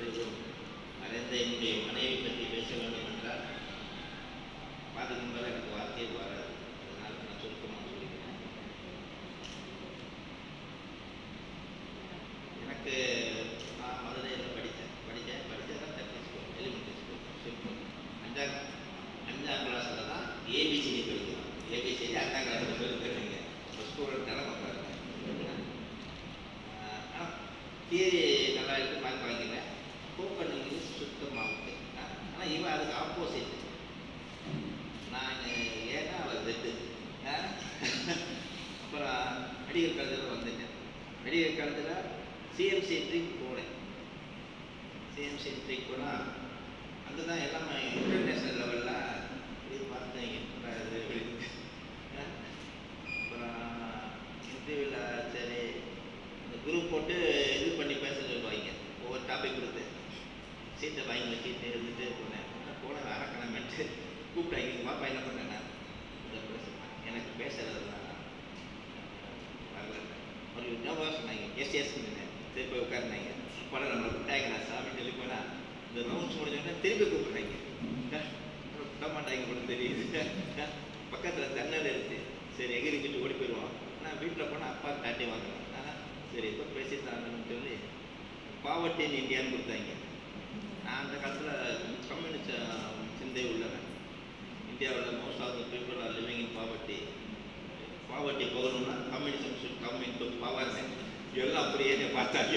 இப்பொழுதும் மறைந்த என்னுடைய மனைவி பற்றி பேச வேண்டும் என்றால் பார்த்துக்கும் போது எனக்கு வார்த்தையே வராது. அதனால் நான் சுருக்கமாக சொல்லிக்கிறேன். எனக்கு நான் மதுரையில் படித்ததான் technic school, elementary school, simple. அஞ்சாம் கிளாஸில் தான் ஏபிசிடி படிக்கிறோம். ஏபிசிடி 5ஆம் கிளாஸில் சொல்லித்தருவீங்க. இப்போ ஸ்கூலில் நிலம பாருங்க. ஆனால் தியரி நல்லா இருக்குது, மார்க் வாங்கிக்கிறேன். ஸ்போக்கன் இங்கிலீஷ் சுத்தமாக. ஆனால் இவன் அதுக்கு ஆப்போசிட். நான் ஏன்னா அவர் ரெட்டு. அப்புறம் மெடிக்கல் காலேஜில் வந்துட்டேன். மெடிக்கல் காலேஜில் சிஎம்சி ட்ரிக் போனேன். சிஎம்சி ட்ரிக் போனால் அங்கே தான் எல்லாமே இன்டர்நேஷ்னல் லெவலில் இது பார்த்தேன். அப்புறம் இன்டர்வியூவில் சரி இந்த குரூப் போட்டு இது பண்ணி பேச சொல்லுவாங்க. ஒவ்வொரு டாபிக் கொடுத்து சீட்டை வாங்கி வச்சுட்டு இருந்துட்டு போனேன் அரக்கணமென்ட்டு கூப்பிட்டாங்க. பாப்பா என்ன பண்ணேன்னா எனக்கு பேசுறதுலாம் வரல. ஒரு ஞாபகம் சொன்னாங்க. எஸ்ன்னு திருப்பி உட்காருனாங்க. படம் நம்மளை விட்டாங்க. நான் சாமி சொல்லி போனால் இந்த ரவுண்ட்ஸ் முடிஞ்சோடனே திருப்பி கூப்பிட்றாங்க. விட மாட்டாங்க கூட தெரியுது. பக்கத்தில் தண்ணல் இருக்குது. சரி எகிரிக்கிட்டு ஓடி போயிடுவான். ஆனால் வீட்டில் போனால் அப்பா தாட்டி வாங்கலாம். சரி இப்போ பேசிட்டாங்கன்னு சொல்லி பாவர்ட்டி இன் இந்தியான்னு கொடுத்தாங்க. நான் அந்த காலத்தில் கம்யூனிஸ்ட் சிந்தை உள்ளவன். இந்தியாவில் most of the people are living in poverty. Poverty போகணும்னா communism should come into power. எல்லாம் அப்படியே என்னை பார்த்தாங்க.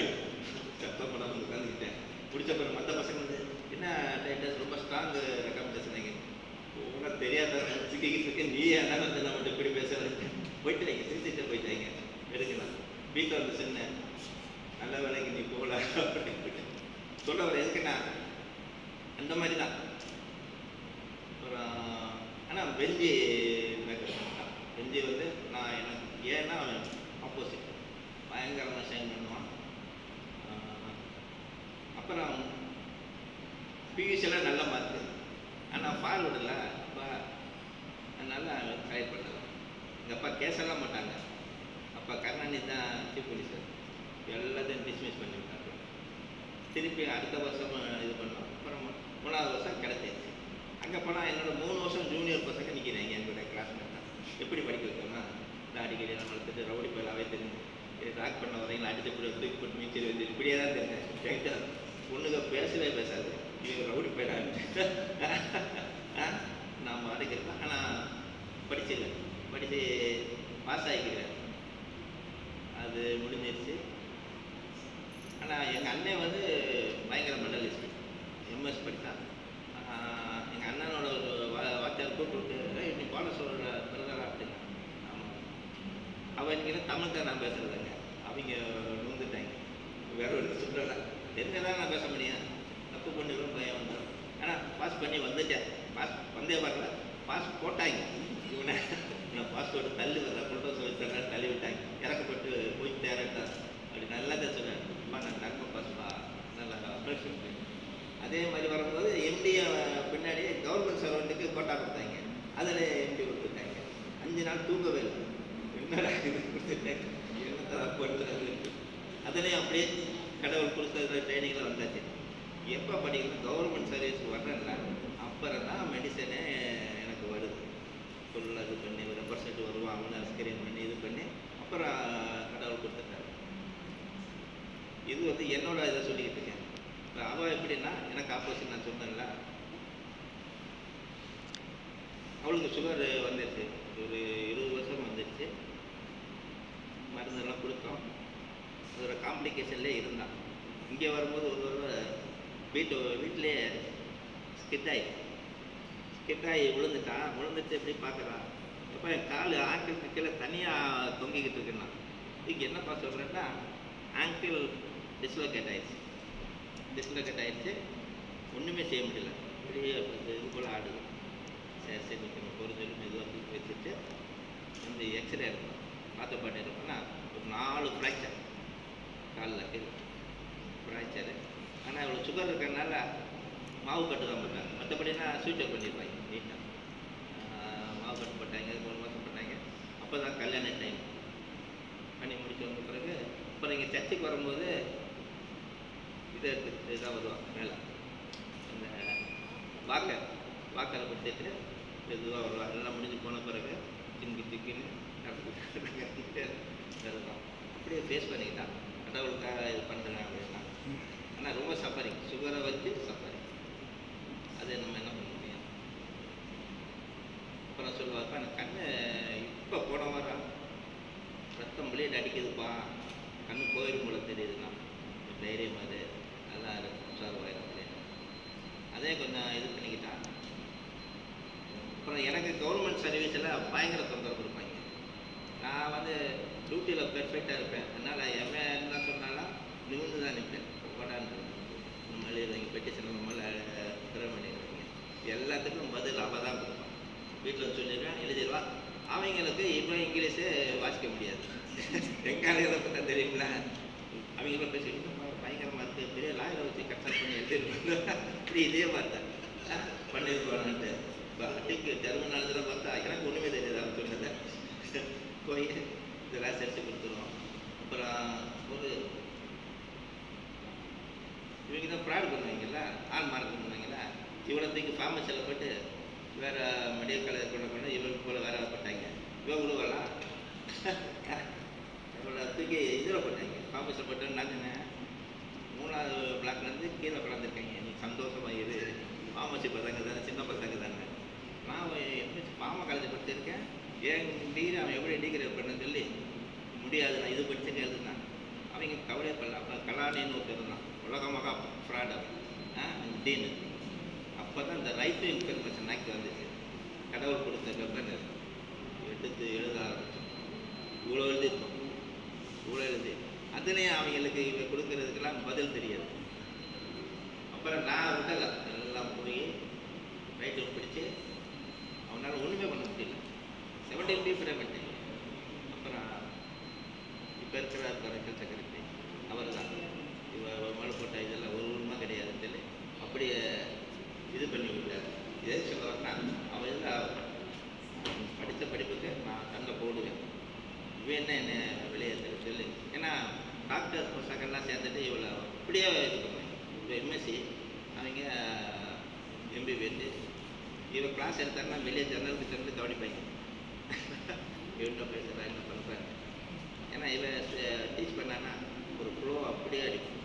சத்தம் படம் உட்காந்துக்கிட்டேன். பிடிச்ச பிறகு மற்ற பசங்க வந்து என்ன டைட்டஸ் ரொம்ப ஸ்ட்ராங்கு ரெக்கமெண்டேஷன் ஒன்றும் தெரியாத சிக்கிக்கிட்டு நீ என்ன வந்து நம்மகிட்ட இப்படி பேசுறது போயிட்டாங்க. சிரிச்சுட்டு போயிட்டாங்க. எடுக்கலாம் வீட்டில் வந்து சின்ன நல்ல வேலைக்கு நீ போகல அப்படின்னு சொல்ல வர. எதுக்குன்னா அந்த மாதிரி தான். அப்புறம் ஆனால் வெஞ்சி வெஞ்சி வந்து நான் எனக்கு ஏன்னா அவன் ஆப்போசிட் பயங்கரமாக சைன் பண்ணுவான். அப்புறம் பியூசியெல்லாம் நல்ல மார்க்கு. ஆனால் ஃபார்வர்டில் அப்பா அதனால் அவன் ட்ரை பண்ணல. எங்கள் அப்பா கேஸெல்லாம் மாட்டாங்க. அப்பா கருணாநிதி தான் சீஃப் மினிஸ்டர். எல்லாத்தையும் டிஸ்மிஸ் பண்ணிவிட்டாங்க. திருப்பி அடுத்த வருஷம் இது பண்ணோம். அப்புறம் 3ஆவது வருஷம் கிடைச்சிருச்சு. அங்கே போனால் என்னோட 3 வருஷம் ஜூனியர் பசங்க நிற்கிறாங்க. என்னுடைய கிளாஸ்மேட் தான். எப்படி படிக்க வைக்கணும்னா அடிக்கடி நம்ம எடுத்துட்டு ரவுடி பயிலாவே தெரிஞ்சு ட்ராக் பண்ண வரீங்களா அடித்து இப்படி தூக்கி போட்டு மீச்சல் வந்து இப்படியே தான் தெரிஞ்சேன். பொண்ணுங்க பேசவே பேசாது. இது ரவுடி பயிலான்ட்டு நான் அடைக்கிறேன். ஆனால் படிச்சில்லை. படித்து பாஸ் ஆகிக்கிறேன். அது முடிஞ்சிருச்சு. ஆனால் எங்கள் அண்ணன் வந்து பயங்கர மெடலிஸ்ட். எம்எஸ் படித்தான். எங்கள் அண்ணனோட ஒரு வாத்தியார் கூப்பிட்டு நீ பாட சொல்கிற பிறகு அப்படின்னா ஆமாம் அவன் இன்றைக்கி தமிழ் தான் நான் பேசுகிறதுங்க. அவங்க நோந்துட்டாங்க. வேற ஒன்று சொல்லலை. தெரிஞ்சதான் நான் பேச முடியும். தப்பு பண்ணிடும் பயம் வந்துடும். ஆனால் பாஸ் பண்ணி வந்துட்டேன். பாஸ் வந்தே வரல. பாஸ் போட்டாங்க. இவனை நான் பாஸ்போர்ட் தள்ளி வரல. ஃபோட்டோ சொல்லி தள்ளி விட்டாங்க. இறக்கப்பட்டு போய் தேரட்டா அப்படி நல்லா தான் சொன்னேன். நான் தங்க பாஸ்பா நல்லா ஆப்ரேஷன் பண்ணி அதே மாதிரி வரும்போது எம்டியை பின்னாடி கவர்மெண்ட் சர்வெண்ட்டுக்கு கோட்டா கொடுத்தாங்க. அதில் எம்டி கொடுத்துட்டாங்க. 5 நாள் தூங்கவே இல்லை. என்னடா இது கொடுத்துட்டாங்க. என்ன தரப்பு எடுத்துறது. அதுலேயும் அப்படியே கடவுள் கொடுத்த ட்ரைனிங்கில் வந்தாச்சு. எப்போ படிக்கணும் கவர்மெண்ட் சர்வீஸ் வர்றேன்ல அப்புறம் தான் மெடிசனே எனக்கு வருது. ஃபுல்லாக இது பண்ணி ரெப்ரசன்ட் வருவாங்கன்னு ஸ்கிரீன் பண்ணி இது பண்ணி அப்புறம் கடவுள் கொடுத்துட்டாரு. இது வந்து என்னோட இதை சொல்லிக்கிட்டு இருக்கேன். இப்போ அவள் எப்படின்னா எனக்கு ஆப்போசிட். நான் சொன்னேன்ல அவளுக்கு சுகர் வந்துடுச்சு. ஒரு 20 வருஷம் வந்துடுச்சு. மருந்தெல்லாம் கொடுத்தோம். அதோட காம்ப்ளிகேஷன்லேயே இருந்தான். இங்கே வரும்போது ஒரு தடவை வீட்டிலே ஸ்கிட்டாகி விழுந்துட்டான். விழுந்துட்டு எப்படி பார்க்குறான். எப்போ என் கால் ஆங்கிளுக்கு கீழே தனியாக தொங்கிக்கிட்டு இருக்குன்னா இதுக்கு என்னப்பா சொல்கிறேன்னா ஆங்கிள் டிஸ்லோகேட் ஆயிடுச்சு. ஒன்றுமே செய்ய முடியல. இப்படியே இது போல் ஆடுது. சரி நிற்கணும். ஒரு சொல்லி மெதுவாக தூக்கி வச்சுட்டு வந்து எக்ஸ்ரே எடுக்கணும். பார்த்து பாட்டு இருக்கோன்னா ஒரு 4 ஃப்ராக்சர் காலில் ஃப்ராக்சரு. ஆனால் இவ்வளோ சுகர் இருக்கிறதுனால மாவு கட்டு தான் போட்டாங்க. மற்றபடினா ஸ்வீட் அப் பண்ணியிருப்பாங்க நீட்டாக. மாவு கட்டு போட்டாங்க. 3 மாதம் போட்டாங்க. அப்போ தான் கல்யாண டைம் பண்ணி முடிச்சு வந்த பிறகு அப்புறம் இங்கே சர்ச்சுக்கு வரும்போது லிஃப்ட் எடுத்துக்கிட்டு தான் வருவாங்க மேலே. அந்த வாக்கரை கொடுத்துட்டு மெதுவாக வருவாங்க. எல்லாம் முடிஞ்சு போன பிறகு திக்குன்னு நடந்துக்கிட்டே வருவான். அப்படியே ஃபேஸ் பண்ணிக்கிட்டான். கடவுளுக்காக இது பண்ணுறேன் அப்படின்னா. ஆனால் ரொம்ப சஃபரிங், சுகரை வச்சு சஃபரிங். அதை நம்ம என்ன பண்ண முடியும்? அப்புறம் சொல்லுவாப்பா எனக்கு கண்ணு இப்போ போன வாரம் ரத்தம் பிளேட் அடிக்குதுப்பா, கண்ணு போயிடும் போல தெரியுதுண்ணா, தைரியம் அது நல்லா உற்சாகமாயிடும் அப்படின்னு. அதே கொஞ்சம் இது பண்ணிக்கிட்டான். அப்புறம் எனக்கு கவர்மெண்ட் சர்வீஸில் பயங்கர தொந்தரவு கொடுப்பாங்க. நான் வந்து டியூட்டியில் பெர்ஃபெக்டாக இருப்பேன். அதனால் எவன் என்ன சொன்னாலும் நிமிர்ந்து தான் நிற்பேன். போடான்னு நம்ம எழுதுறீங்க பெட்டிஷன் நம்மளால் பெற பண்ணிடுறீங்க. எல்லாத்துக்கும் பதில் அவள் தான் கொடுப்பான். வீட்டில் சொல்லிடுவேன், எழுதிடுவா. அவங்களுக்கு இப்போ இங்கிலீஷு வாசிக்க முடியாது. எங்காலையில் பார்த்தா தெரியுங்களா, அவங்கள பேசிட்டு பயங்கரமாக இருக்குது, பெரிய லாயரை வச்சு கன்சல்ட் பண்ணி எழுதிருப்பாங்க. இப்படி இதே பார்த்தா பண்ணியிருப்பான்ட்டு அட்டிக்கு டெர்மினாலஜில் பார்த்தா எனக்கு ஒன்றுமே தெரியாது. அவன் சொன்னதை போய் இதெல்லாம் செஞ்சு கொடுத்துருவோம். அப்புறம் ஒரு இவங்க தான் ஃப்ராட் பண்ணுவாங்கல்ல, ஆள் மார்க் பண்ணுவாங்கல்ல, இவ்வளோத்துக்கு ஃபார்மஸில் போய்ட்டு வேறு மெடிக்கல் காலேஜ் கொண்டு இவளுக்கு போல் வேறு போட்டாங்க. இவங்களுவெல்லாம் இவ்வளோ தூக்கி இதில் போட்டாங்க, ஃபார்மஸில் போட்டோன்னு நான் சொன்னேன் 3வது பிளாக்லேருந்து கீழே கொண்டாந்துருக்காங்க. நீ சந்தோஷமாக இரு, ஃபார்மசி பசங்க தானே, சின்ன பசங்க தானே. நான் எப்படி ஃபார்மா காலேஜ் படிச்சிருக்கேன், என் டிகிரி அவன் எப்படி டிகிரி பண்ண சொல்லி முடியாது, நான் இது படிச்சுட்டு எழுதுனான். அவங்க கவலையே பண்ணல. அப்போ கலானின்னு ஒருத்தர் இருந்தான், உலகமாக ஃப்ராட் அவன் டீனு. அப்போ தான் இந்த ரைட் டு இன்ஃபர்மேஷன் ஆக்ட் வந்துச்சு. கடவுள் கொடுத்த பேப்பர் எடுத்து எழுத ஆரம்பிச்சோம். இவ்வளோ எழுதிருக்கோம், இவ்வளோ எழுதி அதுலேயும் அவங்களுக்கு இவங்க கொடுக்கறதுக்கெல்லாம் பதில் தெரியாது. அப்புறம் நான் விட்டல, எல்லாம் போய் ரைட்டு பிடிச்சி அவனால் ஒன்றுமே பண்ண முடியல. 17 பேப்பரே பண்ணிட்டேன். அப்புறம் இப்போ இருக்கிறார் கரெக்டர் செக்ரட்டரி, அவர் தான் இவ மேலே போட்ட இதெல்லாம் ஒரு உண்மை கிடையாதுன்னு சொல்லி அப்படியே இது பண்ணி விட்டார். இதே சொல்ல வரேன், அவன் இதில் படித்த படிப்புக்கு நான் கண்ணில் போடுவேன். இவன் என்ன வெளியேற்ற சொல்லி, ஏன்னா டாக்டர் பசங்கள்லாம் சேர்ந்துட்டு இவ்வளோ அப்படியே இது பண்ணுவேன். இப்போ எம்எஸ்சி அவங்க எம்பிபிஎட்டு இவன் கிளாஸ் எடுத்தாருன்னா வெளியே ஜன்னலுக்கு சென்று கவனிப்பாங்க. இவன்கிட்ட பேசுகிறா என்ன பண்ணுறேன். ஏன்னா இவன் டீச் பண்ணான்னா ஒரு ஃப்ளோ அப்படியே அடிக்கும்,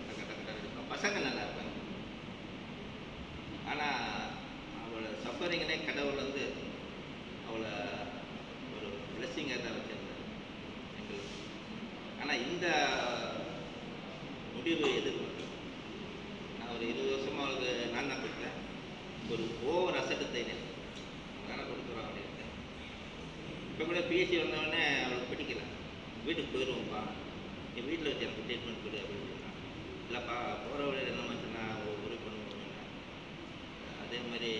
கட்ட அடிப்பான். பசங்க நல்லா இருப்பாங்க. ஆனால் அவளை சஃபரிங்கனே கடவுள் வந்து அவளை ஒரு பிளெஸ்ஸிங்காக தான் வச்சிருந்தார் எங்களுக்கு. ஆனால் இந்த முடிவு எதிர்பார்க்குறேன். நான் ஒரு 20 வருஷமாக அவளுக்கு நான் தான் கொடுத்தேன். ஒரு ஓவர் அசட்டு தைரியம் வேலை கொடுக்குறோம் அப்படின்ட்டு. இப்போ கூட பிஎஸ்சி வந்தவொடனே அவளுக்கு பிடிக்கல, வீட்டுக்கு போயிடுவோம்ப்பா, என் வீட்டில் வச்சு எனக்கு ட்ரீட்மெண்ட் கொடு அப்படின்னு சொன்னான். இல்லைப்பா போகிற வழியில் என்ன சொன்னா ஒரு பொண்ணு பண்ணுவேன். அதே மாதிரி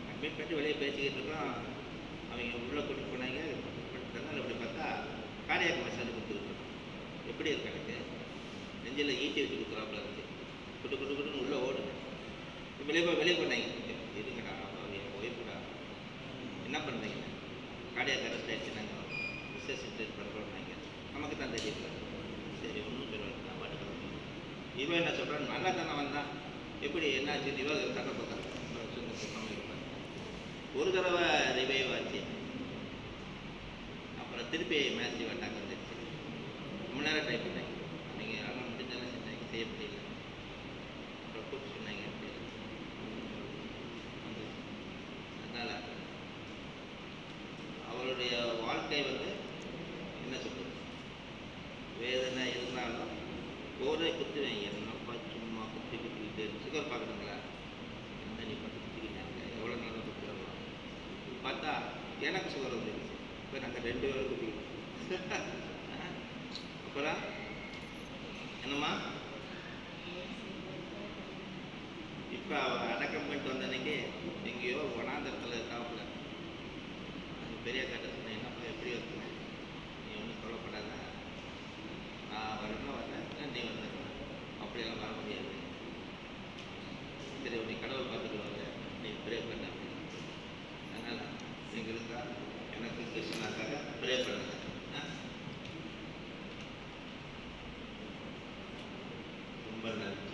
அட்மிட் பண்ணிட்டு வெளியே பேசிக்கிட்டு இருக்கோம். அவங்க உள்ளே கூட்டிட்டு போனாங்க. அப்படி பார்த்தா கார்டியாக் மசாஜ் கொடுத்துருக்கோம். எப்படி இருக்கு எனக்கு நெஞ்சில் ஈட்டி வச்சு கொடுக்குறாப்புல இருந்துச்சு. குட்டுன்னு உள்ளே ஓடுது. வெளியே போனாங்க. இருங்கடா என் ஒய்ஃபுடா என்ன பண்ணுறீங்க, கார்டியாக் அரெஸ்ட் ஆகிடுச்சு, நாங்கள் ரிசர்ச் பண்ணுறோம்னாங்க. நமக்கு தான் தெரியல. சரி ஒன்றும் சொல்லுவாங்க, நான் பாட்டுக்கிறோம். இவன் என்ன சொல்கிறான், நல்லா தானே வந்தான், எப்படி என்னாச்சு இவன் தண்ணை பார்க்குறாங்க. ஒரு தடவை ரிவைவ் ஆச்சு. அப்புறம் திருப்பி மேட்ச் வட்டாங்க வந்துடுச்சு. ரொம்ப நேரம் ட்ரை பண்ணாங்க. நீங்கள் ஆனால் முடிஞ்சாலும் செஞ்சாங்க, செய்ய முடியல. அப்புறம் கூப்பிட்டு சொன்னாங்க அதனால் அவளுடைய வாழ்க்கை வந்து என்ன சொல்றது, வேதனை இருந்தாலும் போரே குத்துவேன். என்னப்பா சும்மா குத்திக்கிட்டு சுகர் பார்க்குறீங்களா, என்ன நீ பார்த்து குத்திக்கிட்டாங்க, எவ்வளோ நாளாக குத்துறோம். பார்த்தா எனக்கு சுகர் வந்துடுச்சு. இப்போ நாங்கள் 2 பேரும் குத்திக்கிட்டோம். அப்புறம் என்னம்மா இப்போ அவள் அடக்கம் பண்ணிட்டு வந்த அன்னைக்கு எங்கேயோ வனாந்தரத்தில் இருக்காப்புல. பெரிய கட்ட சொன்னேன், என்னப்பா எப்படி வச்சுனேன், நீ ஒன்றும் சொல்லப்படாத, நான் வரணும் வரேன், நீ வந்துடுறேன், அப்படியெல்லாம் வர முடியாது. சரி நீ கடவுள் பார்த்துக்குவாங்க, நீ ப்ரே பண்ண அப்படின்னு. அதனால் எங்களுக்கு எனக்கு கிருஷ்ணனாக்காக ப்ரே பண்ணுங்க. ரொம்ப நன்றி.